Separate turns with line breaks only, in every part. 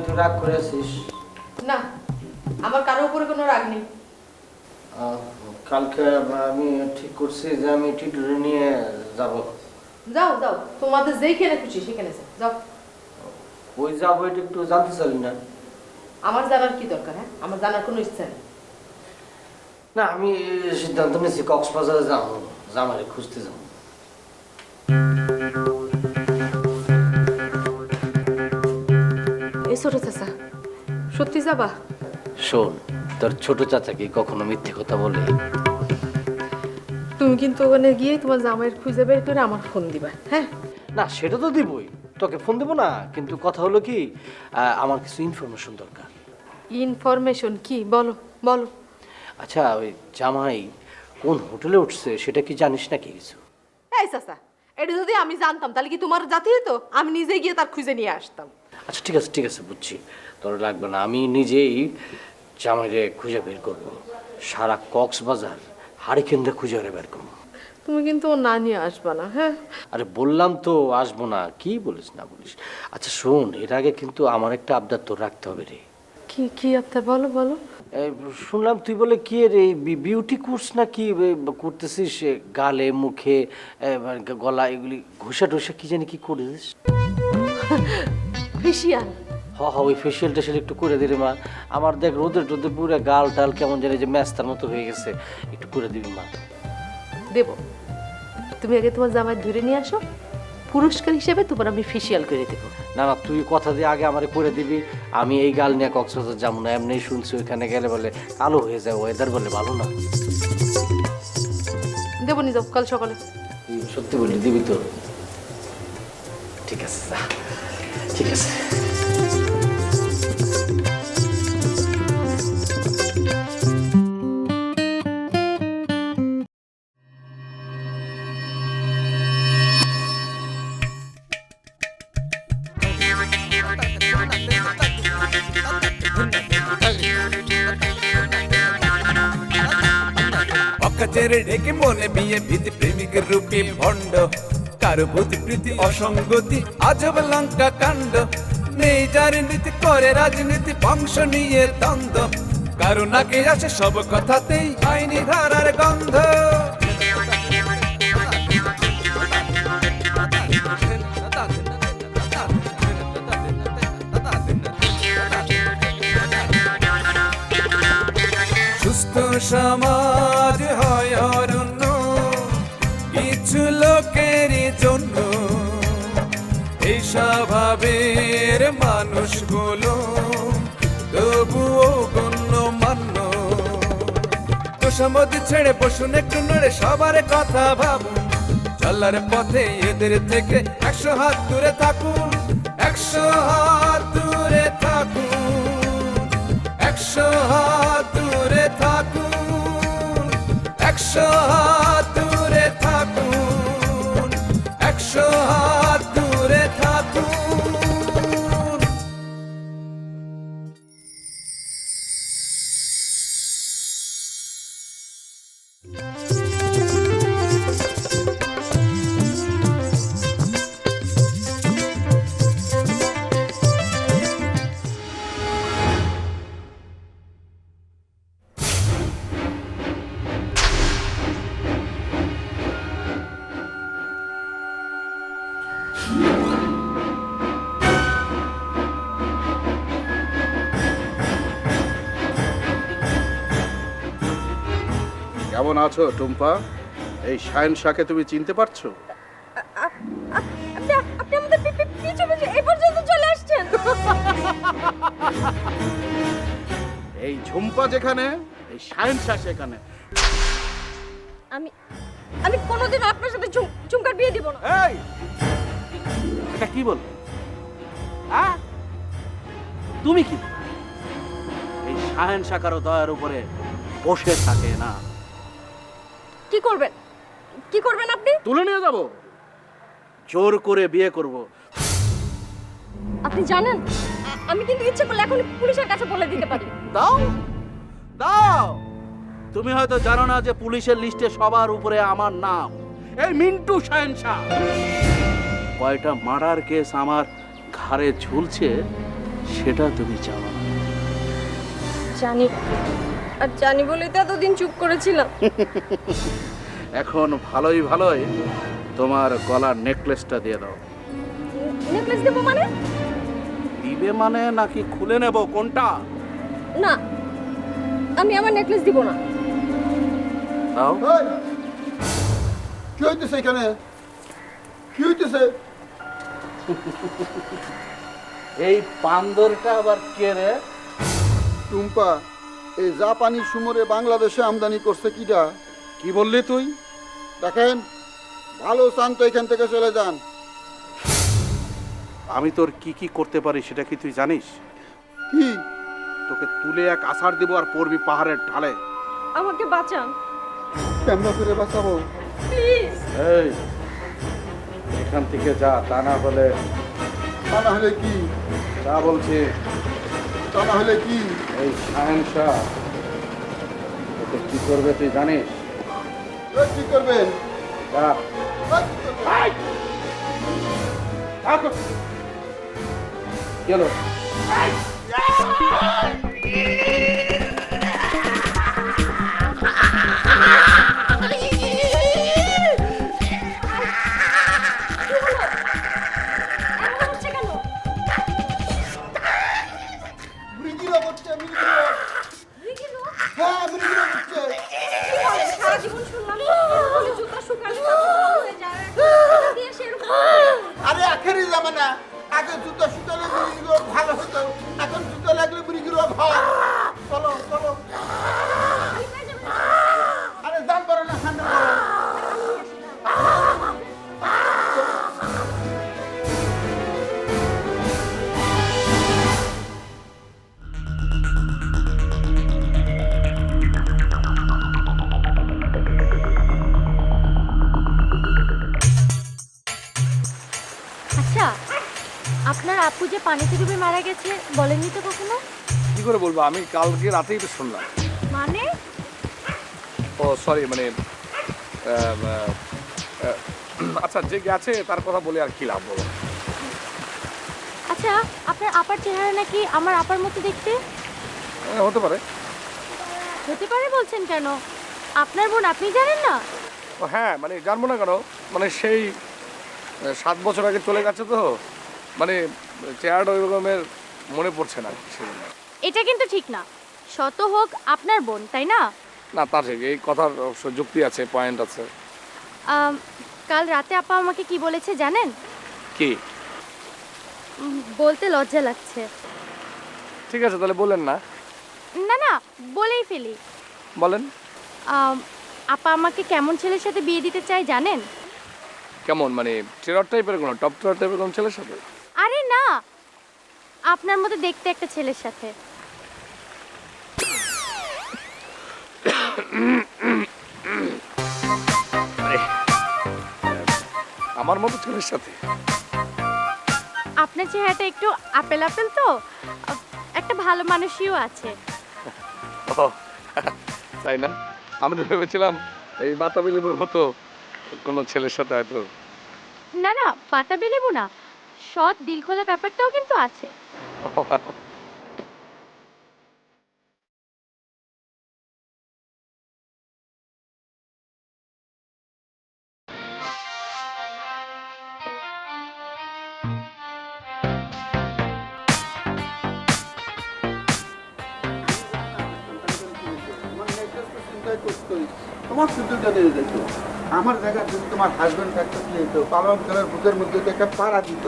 তুই রাগ করে আছিস?
না, আমার কারোর উপরে কোনো রাগ নেই।
কালকে আমি ঠিক করছি যে আমি টিটুরি নিয়ে যাব।
যাও যাও, তোমাদের যেইখানে খুশি সেখানে যাও।
ওই যাবো এটা একটু জানতে চাইলি না?
আমার জানার কি দরকার? হ্যাঁ, আমার জানার কোনো ইচ্ছা নেই।
না, আমি সিদ্ধান্ত নিয়েছি কক্সবাজারে যাবো, জামাইরে খুঁজতে যাবো।
এই ছোট চাচা, সত্যি যাবা?
শোন, তোর ছোট চাচা কি কখনো মিথ্যে কথা বলে?
তুমি কিন্তু ওখানে গিয়ে তোমার জামাইয়ের খুঁজে বের করে আমার ফোন দিবা, হ্যাঁ?
না, সেটা তো দিবই, তোকে ফোন দেবো না। কিন্তু কথা হলো কি, আমার কিছু ইনফরমেশন দরকার।
ইনফরমেশন কি? বলো বলো।
আচ্ছা, ওই জামাই কোন হোটেলে উঠছে সেটা কি জানিস নাকি কিছু?
এই চাচা, এটা যদি আমি জানতাম তাহলে কি তোমার জাতি হতো? আমি নিজে গিয়ে তার খুঁজে নিয়ে আসতাম।
আচ্ছা ঠিক আছে বুঝছি, তোর লাগবে না। আমি নিজেই জামাইরে খুঁজে বের করবো, সারা কক্সবাজার হারিকেনটা খুঁজে বের করবো।
তুমি কিন্তু ও না নিয়ে আসবা না, হ্যাঁ?
আরে বললাম তো আসবো না, কি বলিস না বলিস। আচ্ছা শোন, এর আগে কিন্তু আমার একটা আবদার তোর রাখতে হবে রে।
কি কি আপনার? বলো বলো।
শুনলাম তুই বলে কি রে বিউটি কোর্স না কি করতেছিস, গালে মুখে মানে গলা এগুলি ঘষা টষা কি জানি কি করেছিস?
ফেসিয়াল?
হ ওই ফেসিয়াল টেশিয়াল একটু করে দিলি মা। আমার দেখ রোদে টোদে পুরো গাল টাল কেমন জানি যে ম্যাস্তার মতো হয়ে গেছে, একটু করে দিবি মা।
দেব। তুমি আগে তোমার জামাই ধরে নিয়ে আসো, পুরস্কার হিসেবে তোমার আমি ফেসিয়াল করে দেবো।
না তুই কথা দিয়ে আগে আমারে করে দিবি। আমি এই গাল নিয়ে কক্সবাজার যাবো না, এমনি শুনছি ওইখানে গেলে বলে কালো হয়ে যায়, ওয়েদার বলে ভালো না।
দেবো, নিয়ে যাও কাল সকালে।
সত্যি বললি দিবি তো? ঠিক আছে যা, ঠিক আছে।
অকাচেরে ঢেকে মনে বিয়ে ভীতি প্রেমিকের রূপে ভণ্ড, কারো প্রতি প্রীতি অসঙ্গতি আজব লঙ্কা কাণ্ড। নেই যার নীতি করে রাজনীতি, বংশ নিয়ে দ্বন্দ্ব, কারো নাকে আসে সব কথাতেই আইনি ধারার গন্ধ। সুস্থ সমাজ হয় অরণ্য কিছু লোকেরই জন্য, এই স্বভাবের মানুষগুলো তবুও গণ্যমান্য। তোষামতি ছেড়ে বসুন একটু নড়ে, সবার কথা ভাবুন, চলার পথে এদের থেকে 100 হাত দূরে থাকুন, 100 হাত দূরে থাকুন, 100 হাত দূরে থাকুন, 100 হাত দূরে থাকুন, 100 হাত দূরে থাকুন।
কেমন আছো টুম্পা? এই শাইন শাকে তুমি চিনতে পারছো?
আপনি আমাদের পিছু পিছু এই পর্যন্ত চলে আসছেন।
এই ঝুম্পা যেখানে, এই শাইন শাহ সেখানে।
আমি আমি কোনোদিন আপনার সাথে ঝুমকার বিয়ে দিব না।
এই এটা কি বল? তুমি কি এই শাহেন শাকারও দয়ার উপরে বসে থাকে না?
কি করবেন আপনি?
তুলে নিয়ে যাব, জোর করে বিয়ে করব।
আপনি জানেন আমি কিন্তু ইচ্ছে করলে এখন পুলিশের কাছে বলে দিতে পারি।
দাও। তুমি হয়তো জানো না যে পুলিশের লিস্টে সবার উপরে আমার নাম, এই মিন্টু শাহেন শাহ। কয়টা মার্ডার কেস আমার ঘাড়ে ঝুলছে সেটা তুমি জানো না।
জানি, আর জানি বলেই তো এতদিন চুপ করেছিলাম।
এখন ভালোই ভালোই তোমার গলার নেকলেসটা দিয়ে দাও।
নেকলেস দেবো মানে?
দিবে মানে নাকি খুলে নেব কোনটা?
না, আমি আমার নেকলেস দিব না।
দাও।
এই, কি হইতেছে এখানে? কি হইতেছে?
এই বান্দরটা আবার কে রে?
টুম্পা, এই জাপানি সুমরে বাংলাদেশে আমদানি করছে কিটা?
কি বললি তুই?
দেখেন, ভালো চান তো এখান থেকে চলে যান।
আমি তোর কি কি করতে পারি সেটা কি তুই জানিস?
কি?
তোকে তুলে এক আছাড় দেবো আর পড়বি পাহাড়ের ঢালে।
আমাকে বাঁচান
কেমন করে বাঁচাবো?
প্লিজ।
এই এখান থেকে যা, তা না হলে
তা না হলে কি?
যা বলছি।
তা না হলে কি?
এই শাহেনশাহ তোকে কি করবে তুই জানিস?
এই, কি করবেন?
যা।
এই, কি করবেন?
থাকো। গেল।
এমন হচ্ছে কেন?
মৃগীরা করছে, মৃগীরা।
রিকিরো,
হ্যাঁ, মৃগীরা করছে।
কি বলেন? সারা জীবন শুনলাম বলে জুতা শুকালে কাপড় ভালো হয়ে যায়, আর এখন জুতা দিয়ে সেরকম
আরে আখেরি জামানা, আগে জুতো সুতো লাগলে মৃগীরা ভালো হতো, এখন জুতো লাগলে মৃগীরা ভালো। চলো চলো, আরে দাম করো না, ঠান্ডা করো।
আচ্ছা, আপনার আপু যে পানিতে ডুবে মারা গেছে বলেননি তো কখনো?
কি করে বলবো, আমি কালকে রাতেই তো শুনলাম।
মানে?
ও সরি, মানে আচ্ছা, যে গেছে তার কথা বলে আর কি লাভ বলো।
আচ্ছা, আপনার আপার চেহারা নাকি আমার আপার মতো দেখতে?
হতে পারে।
হতে পারে বলছেন কেন? আপনার বোন, আপনি জানেন না?
ও হ্যাঁ, মানে জানবো না কেন, মানে সেই 7 বছর আগে চলে গেছে তো, মানে চেহারাটা ওই রকমের মনে পড়ছে না সেই জন্য।
এটা কিন্তু ঠিক না। শত হোক আপনার বোন, তাই না?
না, তা ঠিক, এই কথার অবশ্য যুক্তি আছে, পয়েন্ট আছে।
কাল রাতে আপা আমাকে কি বলেছে জানেন?
কি?
বলতে লজ্জা লাগছে।
ঠিক আছে, তাহলে বলেন না।
না না, বলেই ফেলি।
বলেন।
আপা আমাকে কেমন ছেলের সাথে বিয়ে দিতে চায় জানেন?
কেমন, মানে টেরর টাইপের কোনো, টপ টেরর টাইপের কোনো ছেলের সাথে?
আরে না, আপনার মতো দেখতে একটা ছেলের সাথে।
আমার মতো ছেলের সাথে?
আপনার চেহারাটা একটু আপেল আপেল তো, একটা ভালো মানুষইও আছে।
ও তাই না? আমি তো ভেবেছিলাম এই বাতাবি লেবুর মতো কোনো ছেলের সাথে হয়তো।
না না, পাতাবি লেবু না, সৎ দিল খোলা ব্যাপারটাও কিন্তু আছে।
তোমার শুধুটা নিয়ে যেত, আমার জায়গায় যদি তোমার হাজবেন্ড থাকতো কি হতো? পালন করার বুকের মধ্যে তো একটা পাড়া দিত,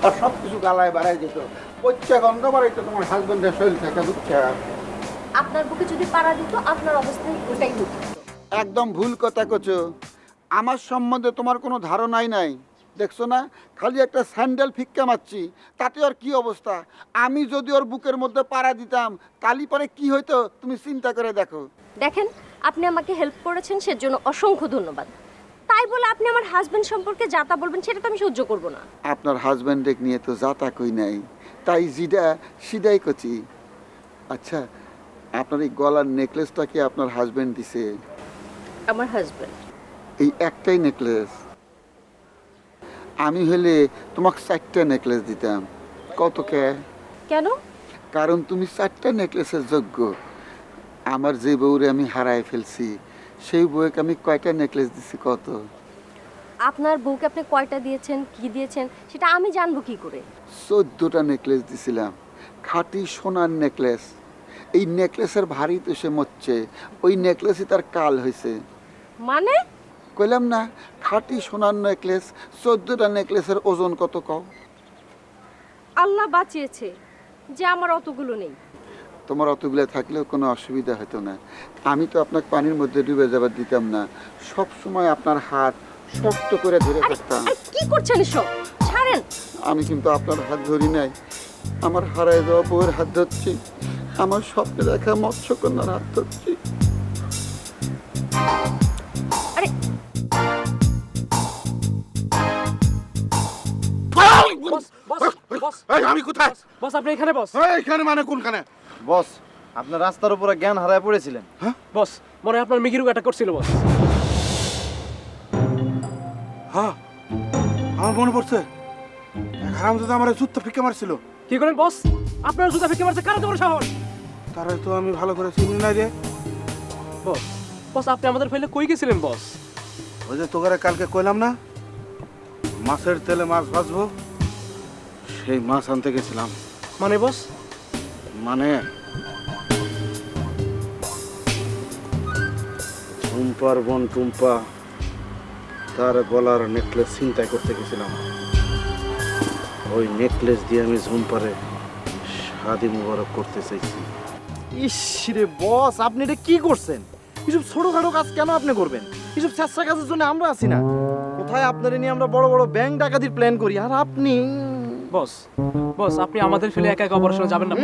আর সব কিছু গালায় বাড়াই যেত, পচ্চা গন্ধ বাড়াইতো তোমার হাজবেন্ডের শরীর থেকে, বুঝছা?
আপনার বুকে যদি পাড়া দিত, আপনার অবস্থায় ওটাই হতো।
একদম ভুল কথা কছো। আমার সম্বন্ধে তোমার কোনো ধারণাই নাই, দেখছো না? খালি একটা স্যান্ডেল ফিক্কা মারছি, তাতে আর কি অবস্থা। আমি যদি ওর বুকের মধ্যে পাড়া দিতাম, তালি পরে কি হইতো তুমি চিন্তা করে দেখো।
দেখেন, আপনি আমাকে হেল্প করেছেন, সেজন্য অসংখ্য ধন্যবাদ। তাই বলে আপনি আমার হাজবেন্ড সম্পর্কে যা তা বলবেন, সেটা তো আমি সহ্য করব না।
আপনার হাজব্যান্ডে নিয়ে তো যাতা কই নাই, তাই জিডা সিদাই কচি। আচ্ছা, আপনার এই গলার নেকলেসটা কি আপনার হাজব্যান্ড দিছে?
আমার হাজবেন্ড।
এই একটাই নেকলেস? আমি হলে তোমাকে 4টা নেকলেস দিতাম। কত কে?
কেন?
কারণ তুমি 4টা নেকলেসের যোগ্য। আমার যে বউরে আমি হারায় ফেলছি সেই বউকে আমি কয়টা নেকলেস দিছি কত?
আপনার বউকে আপনি কয়টা দিয়েছেন, কি দিয়েছেন সেটা আমি জানবো কি করে?
14টা নেকলেস দিছিলাম, খাঁটি সোনার নেকলেস। এই নেকলেসের ভারী তো সে মরছে, ওই নেকলেসই তার কাল হয়েছে।
মানে?
কইলাম না, খাঁটি সোনার নেকলেস। 14টা নেকলেসের ওজন কত কও?
আল্লাহ বাঁচিয়েছে যে আমার অতগুলো নেই।
তোমার অতগুলো থাকলেও কোনো অসুবিধা হতো না। আমি তো আপনাকে পানির মধ্যে ডুবে যাবার দিতাম না, সব সময় আপনার হাত শক্ত করে ধরে
আরে
থাকতাম।
আরে, কি করছেন এসব? ছাড়েন।
আমি কিন্তু আপনার হাত ধরি নাই, আমার হারায় যাওয়া বউয়ের হাত ধরছি, আমার স্বপ্নে দেখা মৎস্যকন্যার হাত ধরছি।
আরে
আমি কোথায়?
বস আপনি এখানে বস।
এখানে মানে কোনখানে?
বস, আপনার রাস্তার উপরে জ্ঞান হারায় পড়েছিলেন।
বস মনে হয় আপনার মিগিরু অ্যাটাক করছিল বস।
হ্যাঁ, আমার মনে পড়ছে, হারামজাদা আমার জুতো ফিকে মারছিল।
কি করেন বস? আপনার জুতা ফেঁকে মারছে কারো তোমার সাহস?
তারা তো আমি ভালো করে চিনি নাই রে।
বস বস আপনি আমাদের ফেলে কই গেছিলেন বস?
ওই যে তোকে কালকে কইলাম না মাছের তেলে মাছ ভাজবো, সেই মাছ আনতে গেছিলাম।
মানে বস?
মানে টুম্পার বোন টুম্পা, তার গলার নেকলেস ছিনতাই করতে গেছিলাম। ওই নেকলেস দিয়ে আমি ঝুম্পারে শাদি মুবারক করতে চাইছি।
ইস রে বস, আপনি এটা কি করছেন? এসব ছোটখাটো কাজ কেন আপনি করবেন? এসব চেষ্টা কাজের জন্য আমরা আছি না? কোথায় আপনারা নিয়ে আমরা বড় বড় ব্যাংক ডাকাতির প্ল্যান করি, আর আপনি
বস বস আপনি আমাদের ফেলে একা একা অপারেশনে যাবেন না।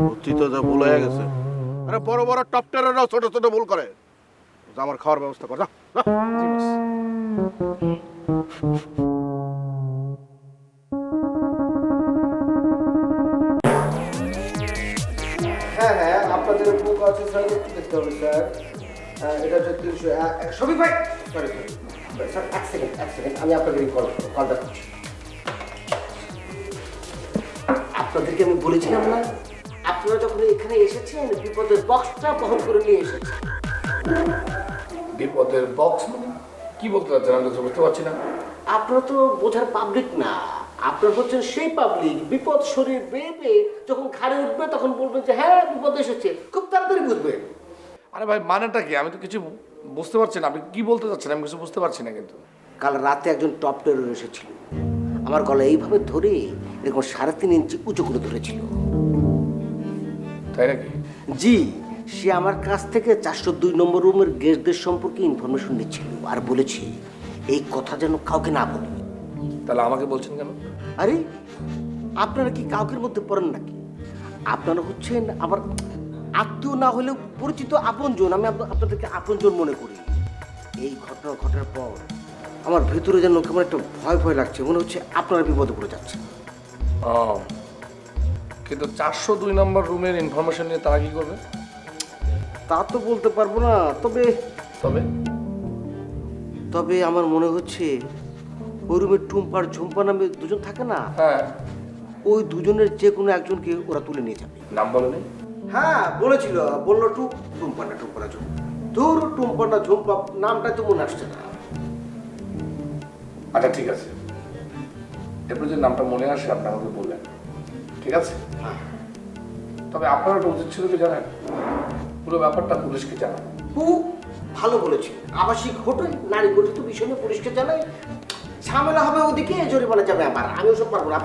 বুদ্ধি তো যা ভুল হয়ে গেছে। আরে বড় বড় টপ টেরাররাও ছোট ছোট ভুল করে। যা, আমার খাওয়ার ব্যবস্থা কর, যা, যা।
জি বস।
হ্যাঁ হ্যাঁ, আপনাদের বুক আছে স্যার, একটু দেখতে হবে স্যার। এটা হচ্ছে 300। শফিক ভাই, সরি স্যার, এক সেকেন্ড, আমি আপনাদের কলটা করছি। আপনাদেরকে আমি বলেছিলাম না, আপনারা যখন এখানে এসেছেন বিপদের বক্সটা বহন করে নিয়ে এসেছেন।
বিপদের বক্স মানে কি বলতে চাচ্ছেন? আমি তো বুঝতে পারছি না।
আপনারা তো বোঝার পাবলিক না, আপনারা হচ্ছেন সেই পাবলিক। বিপদ শরীর বেয়ে বেয়ে যখন ঘাড়ে উঠবে তখন বলবেন যে হ্যাঁ বিপদ এসেছে, খুব তাড়াতাড়ি বুঝবেন।
আরে ভাই, মানেটা কি? আমি তো কিছু বুঝতে পারছি না। আপনি কি বলতে চাচ্ছেন? আমি কিছু বুঝতে পারছি না কিন্তু।
কাল রাতে একজন টপ টেরর এসেছিল, আমার গলা এইভাবে ধরে এরকম 3.5 ইঞ্চি উঁচু করে ধরেছিল।
তাই নাকি?
জি, সে আমার কাছ থেকে 402 নম্বর রুমের গেস্টদের সম্পর্কে ইনফরমেশন নিচ্ছিল আর বলেছে এই কথা যেন কাউকে না বলি।
তাহলে আমাকে বলছেন কেন?
আরে আপনারা কি কাউকের মধ্যে পড়েন নাকি? আপনারা হচ্ছেন আমার আত্মীয় না হলেও পরিচিত আপনজন। আমি আপনাদেরকে আপনজন মনে করি। এই ঘটনা ঘটার পর আমার ভেতরে যেন কেমন একটা ভয় ভয় লাগছে, মনে হচ্ছে আপনারা বিপদে পড়ে যাচ্ছেন।
ও, কিন্তু 402 নম্বর রুমের ইনফরমেশন নিয়ে তারা কি করবে?
তা তো বলতে পারবো না, তবে
তবে
তবে আমার মনে হচ্ছে ওই রুমে টুম্পার ঝুম্পা নামে দুজন থাকে না,
হ্যাঁ,
ওই দুজনের যে কোনো একজনকে ওরা তুলে নিয়ে যাবে।
নাম বলেনি?
হ্যাঁ বলেছিল, বললো টুম্পা না ঝুম্পা। ধরো টুম্পা না ঝুম্পা, নামটা তো মনে আসছে না।
আচ্ছা ঠিক আছে, এরপর যে নামটা মনে আসে আপনি আমাকে বললেন, ঠিক আছে। তবে আপনার একটা উচিত ছিল কি জানেন, পুরো ব্যাপারটা পুলিশকে জানান।
খুব ভালো বলেছিল, আবাসিক হোটেল নারী গঠিত বিষয় নিয়ে পুলিশকে জানাই, ঝামেলা হবে ওদিকে, জরিমানা যাবে আবার। আমি ওসব পারবো না।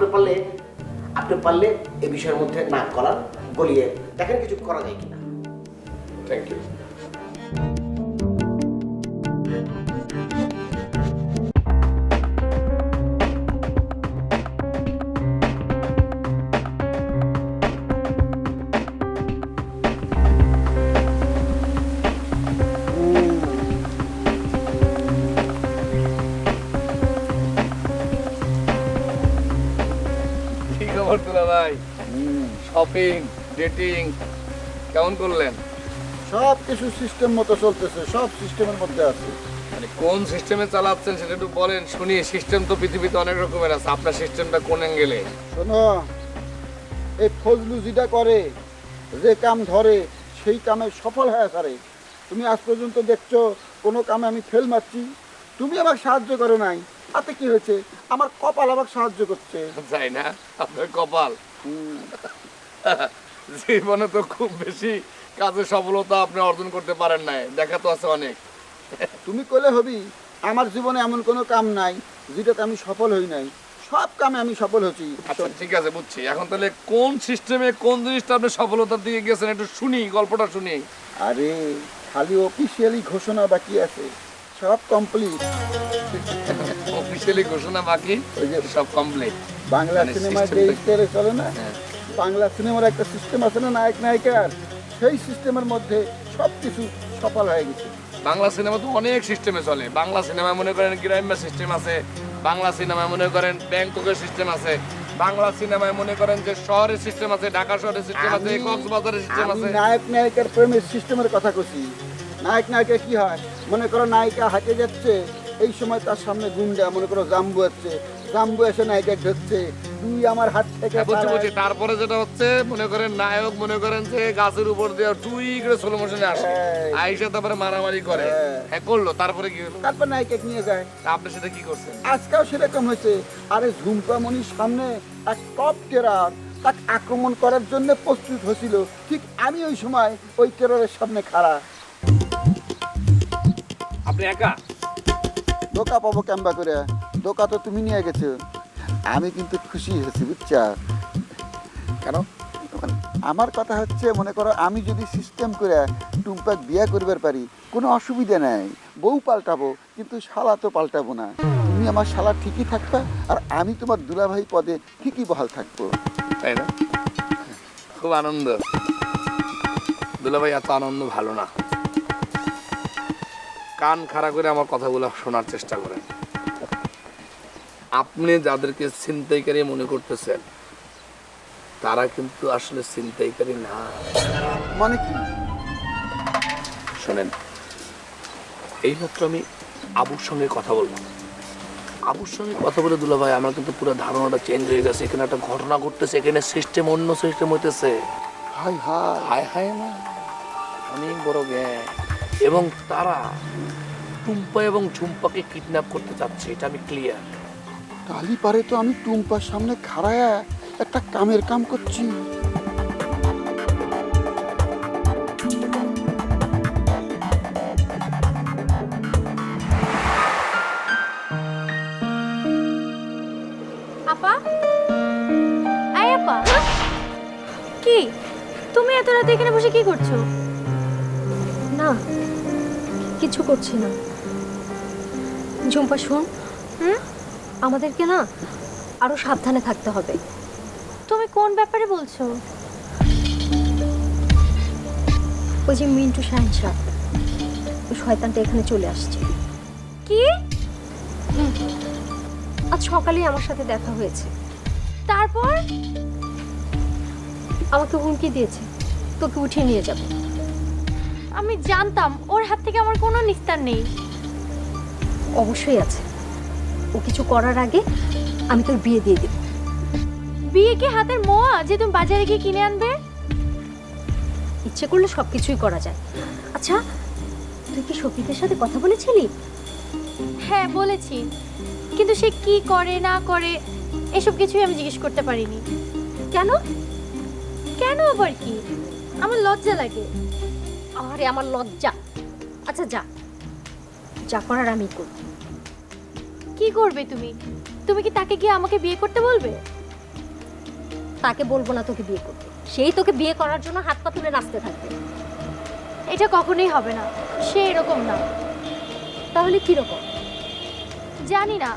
আপনি পারলে এই বিষয়ের মধ্যে নাক গলান, বলিয়ে দেখেন কিছু করা যায় কিনা।
Thank you. কি খবর তোলা ভাই? শপিং, ডেটিং কেমন করলেন?
সব কিছু সিস্টেম মতো চলতেছে, সব সিস্টেমের মধ্যে আছে।
মানে কোন সিস্টেমে চালাচ্ছেন সেটা একটু বলেন শুনি। সিস্টেম তো পৃথিবীতে অনেক রকমের আছে, আপনার সিস্টেমটা কোন অ্যাঙ্গেলে?
শোনো, এই ফজলু যেটা করে, যে কাম ধরে সেই কামে সফল হয়ে সারে। তুমি আজ পর্যন্ত দেখছো কোনো কামে আমি ফেল মারছি? তুমি আমাকে সাহায্য করো নাই, তাতে কি হয়েছে? আমার কপাল আমাকে সাহায্য করছে।
যাই না আপনার কপাল। জীবনে তো খুব বেশি কাজে সফলতা আপনি অর্জন করতে পারেন নাই, দেখা তো আছে অনেক।
তুমি কইলে হবি আমার জীবনে এমন কোনো কাম নাই যেটাতে আমি সফল হই নাই, সব কামে আমি সফল হচ্ছি।
আচ্ছা ঠিক আছে, বুঝছি। এখন তাহলে কোন সিস্টেমে কোন জিনিসটা আপনি সফলতার দিকে গেছেন একটু শুনি, গল্পটা শুনি।
আরে খালি অফিসিয়ালি ঘোষণা বাকি আছে, সব কমপ্লিট।
অফিসিয়ালি ঘোষণা বাকি,
ওই যে
সব কমপ্লিট।
বাংলা
মানে
সিনেমা যে
system-টা-
স্টারে চলে না,
হ্যাঁ।
বাংলা সিনেমার একটা সিস্টেম আছে না নায়ক নায়িকার, সেই সিস্টেমের মধ্যে সব কিছু সফল হয়ে গেছে।
বাংলা সিনেমা তো অনেক সিস্টেমে চলে। বাংলা সিনেমায় মনে করেন গ্রাম্য সিস্টেম আছে, বাংলা সিনেমায় মনে করেন ব্যাংককের সিস্টেম আছে, বাংলা সিনেমায় মনে করেন যে শহরের সিস্টেম আছে, ঢাকা শহরের সিস্টেম আছে, কক্সবাজারের সিস্টেম
আমি
আছে।
নায়ক নায়িকার প্রেমের সিস্টেমের কথা কছি। নায়ক নায়িকা কি হয়, মনে করো নায়িকা হাঁটে যাচ্ছে, এই সময় তার সামনে গুন্ডা মনে করো জাম্বু আছে, জাম্বু এসে নায়িকা ধরছে, তুই আমার হাত থেকে
বুঝছি
পালা।
বুঝছি। তারপরে যেটা হচ্ছে মনে করেন নায়ক মনে করেন যে গাছের উপর দিয়ে টুই করে স্লো মোশনে আসে,
হ্যাঁ।
আইসা তারপরে মারামারি করে।
হ্যাঁ।
হ্যাঁ, করলো। তারপরে কি হলো?
তারপর নায়িকা নিয়ে যায়।
আপনি সেটা কি করছেন?
আজকাল সেরকম হয়েছে। আরে ঝুম্পামণির সামনে এক টপ টেরার তাকে আক্রমণ করার জন্য প্রস্তুত হয়েছিল, ঠিক আমি ওই সময় ওই টেরারের সামনে খাড়া।
আপনি একা?
ধোকা পাবো ক্যাম্বা করে, ধোকা তো তুমি নিয়ে গেছো। আমি কিন্তু খুশি হয়েছি, বুঝছা?
কেন?
আমার কথা হচ্ছে মনে করো আমি যদি সিস্টেম করে টুম্পাক বিয়ে করবার পারি, কোনো অসুবিধা নাই, বউ পাল্টাবো কিন্তু শালা তো পাল্টাবো না। তুমি আমার শালা ঠিকই থাকবা আর আমি তোমার দুলাভাই পদে ঠিকই বহাল থাকবো।
তাই না? খুব আনন্দ। দুলাভাই, এত আনন্দ ভালো না। কান খাড়া করে আমার কথাগুলো শোনার চেষ্টা করেন। আপনি যাদেরকে ছিনতাইকারী মনে করতেছেন তারা কিন্তু আসলে ছিনতাইকারী না।
মানে কি?
শোনেন, এইমাত্র আমি আবুর সঙ্গে কথা বলবো। আবুর সঙ্গে কথা বলে দুলাভাই আমার কিন্তু পুরো ধারণাটা চেঞ্জ হয়ে গেছে। এখানে একটা ঘটনা ঘটতেছে, এখানে সিস্টেম অন্য সিস্টেম হইতেছে।
হাই হাই
হায় হায় না, অনেক বড় গ্যাং। এবং তারা টুম্পা এবং ঝুম্পাকে কিডন্যাপ করতে চাচ্ছে, এটা আমি ক্লিয়ার।
কালি পারে তো আমি টুম্পার সামনে খাড়ায়া একটা কামের কাম করছি।
আপা, আয় আপা। কি তুমি এত রাতে এখানে বসে কি করছো?
না, কিছু করছি না। ঝুম্পা শোন,
হুম?
আমাদেরকে না আরো সাবধানে থাকতে হবে।
তুমি কোন ব্যাপারে বলছো?
ওই যে মিন্টু শাহিনশা, ওই শয়তানটা এখানে চলে আসছে।
কি?
আজ সকালেই আমার সাথে দেখা হয়েছে।
তারপর?
আমাকে হুমকি দিয়েছে তোকে উঠিয়ে নিয়ে যাবে।
আমি জানতাম ওর হাত থেকে আমার কোনো নিস্তার নেই।
অবশ্যই আছে, ও কিছু করার আগে আমি তোর বিয়ে দিয়ে দেব।
বিয়ে কি হাতের মোয়া যে তুমি বাজারে গিয়ে কিনে আনবে?
ইচ্ছে করলে সব কিছুই করা যায়। আচ্ছা, তুই কি শফিকের সাথে কথা বলেছিলি?
হ্যাঁ বলেছি, কিন্তু সে কি করে না করে এসব কিছুই আমি জিজ্ঞেস করতে পারিনি।
কেন?
কেন আবার কি? আমার লজ্জা লাগে।
আরে আমার লজ্জা। আচ্ছা যা, যা করার আমি করব।
কি করবে তুমি? তুমি কি তাকে গিয়ে আমাকে বিয়ে করতে বলবে?
তাকে বলবো না তোকে বিয়ে করতে, সেই তোকে বিয়ে করার জন্য হাত পা তুলে নাচতে থাকবে।
এটা কখনোই হবে না, সে এরকম না।
তাহলে কিরকম?
জানি না,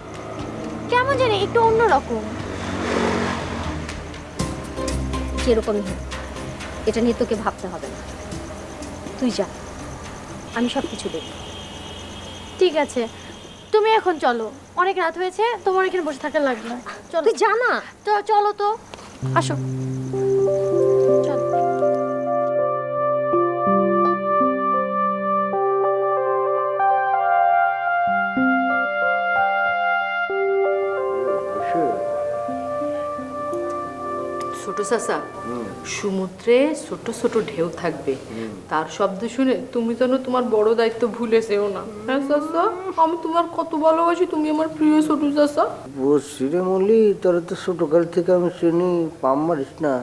কেমন জানি একটু অন্যরকম।
যেরকমই হোক, এটা নিয়ে তোকে ভাবতে হবে না। তুই যা, আমি সব কিছু দেখব।
ঠিক আছে, তুমি এখন চলো, অনেক রাত হয়েছে, তোমার এখানে বসে থাকা লাগবে না। চলো,
তুই যা না।
তো চলো তো, আসো চলো।
ছোট
ছোট চাচা, সমুদ্রে ছোট ছোট ঢেউ থাকবে, তার শব্দ শুনে তুমি যেন তোমার বড় দায়িত্ব ভুলে যেও না। হ্যাঁ চাচা, আমি তোমার কত ভালোবাসি, তুমি আমার প্রিয় ছোট চাচা।
বসছি রে মলি, তোর তো ছোটকাল থেকে আমি চিনি, পাম মারিস না।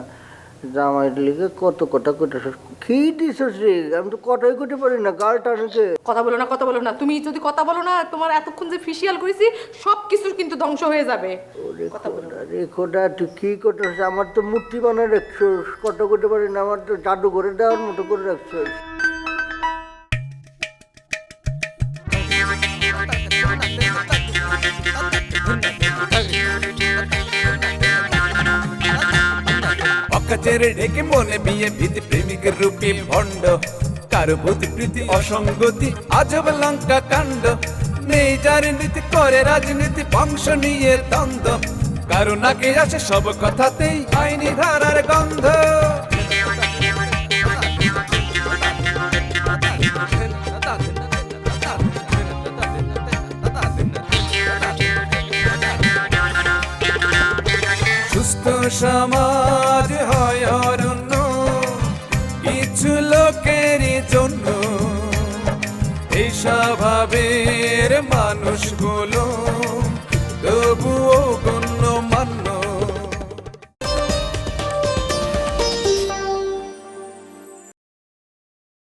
জামাইয়ের লিগে কত কটা কটা খেয়ে দিস রে, আমি তো কটাই করতে পারি না, গাল টানকে।
কথা বলো না, কথা বলো না, তুমি যদি কথা বলো না, তোমার এতক্ষণ যে ফেসিয়াল করেছি সব কিছু কিন্তু ধ্বংস হয়ে যাবে।
রেখোটা তুই কি করতেছিস? আমার তো মূর্তি বানায় রাখছিস, কটা করতে পারি না, আমার তো জাদু করে দেওয়ার মতো করে রাখছিস।
অকাচের ঢেকে মনে বিয়ে ভীতি প্রেমিকের রূপে ভণ্ড, কারো প্রতি প্রীতি অসঙ্গতি আজব লঙ্কা কাণ্ড, নেই যার নীতি করে রাজনীতি বংশ নিয়ে দ্বন্দ্ব, কারো নাকে আসে সব কথাতেই আইনি ধারার গন্ধ। সুস্থ সমাজ হয় অরণ্য কিছু লোকেরই জন্য, এই স্বভাবের মানুষগুলো